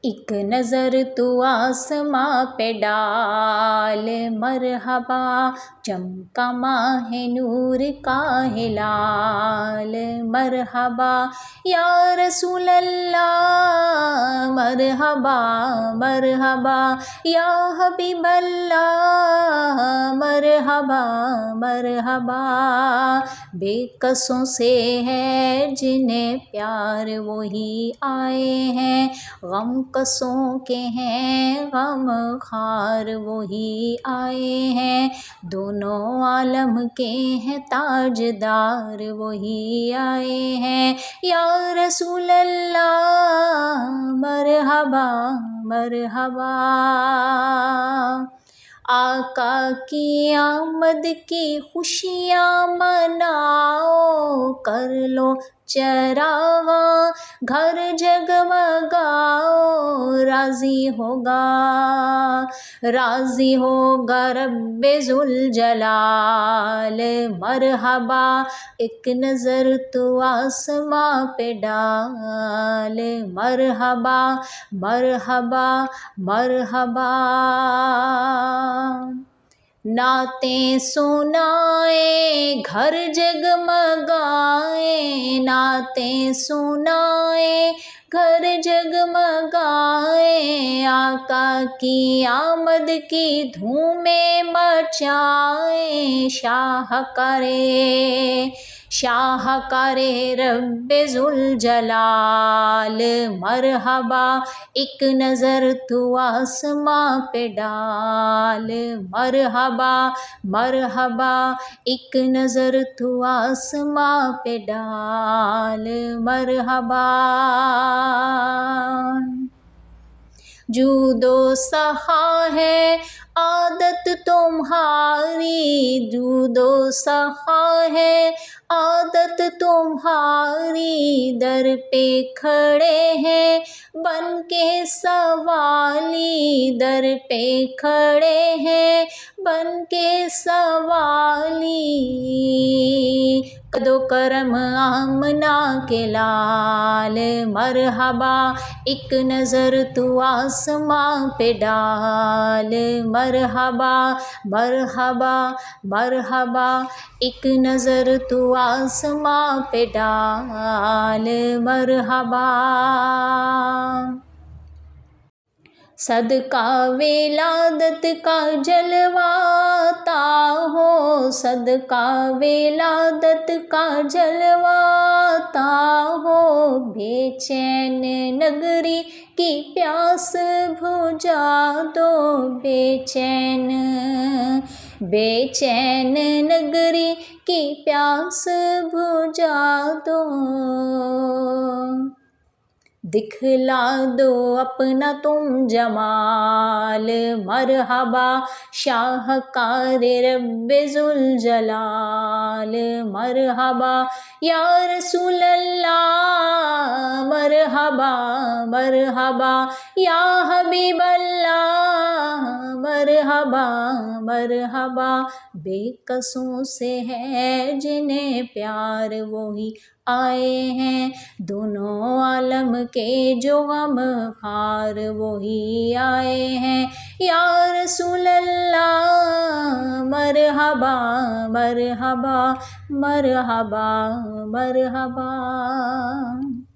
ایک نظر تو آسماں پہ ڈال، مرحبا چمکا ماہ نور کا ہلال، مرحبا یا رسول اللہ، مرحبا مرحبا یا حبیب اللہ، مرحبا مرحبا بے کسوں سے ہے جنہیں پیار وہی آئے ہیں، غم کسوں کے ہیں غم خار وہی آئے ہیں، دونوں عالم کے ہیں تاجدار وہی آئے ہیں، یا رسول اللہ مرحبا مرحبا۔ آقا کی آمد کی خوشیاں مناؤ، کر لو چراغاں گھر جگمگاؤ، راضی ہوگا رب ذوالجلال، مرحبا ایک نظر تو آسماں پہ ڈال، مرحبا مرحبا مرحبا۔ نعتیں سنائیں گھر جگمگائیں، نعتیں سنائیں گھر جگمگائیں، آقا کی آمد کی دھومیں مچائیں، شاہکار رب ذوالجلال، مرحبا ایک نظر تو آسماں پہ ڈال، مرحبا مرحبا ایک نظر تو آسماں پہ ڈال، مرحبا۔ جود و سخا ہے عادت تمہاری، جود و سخا ہے عادت تمہاری، در پہ کھڑے ہیں بن کے سوالی، در پہ کھڑے ہیں بن کے سوالی، قد و کرم آمنہ کے لال، مرحبا ایک نظر تو آسماں پہ ڈال، مرحبا مرحبا مرحبا ایک نظر تو آسماں پہ ڈال، مرحبا۔ صدقہ ولادت کا جلواتا ہو، صدقہ ولادت کا جلواتا ہو، بے چین نگری کی پیاس بجھا دو، بے چین نگری کی پیاس بجھا دو، دکھلا دو اپنا تم جمال، مرحبا شاہکار رب ذوالجلال، مرحبا یا رسول اللہ، مرحبا مرحبا یا حبیب اللہ، مرحبا مرحبا بے کسوں سے ہے جنہیں پیار وہی آئے ہیں، دونوں عالم کے جو غم خار وہی آئے ہیں، یا رسول اللہ مرحبا مرحبا مرحبا مرحبا۔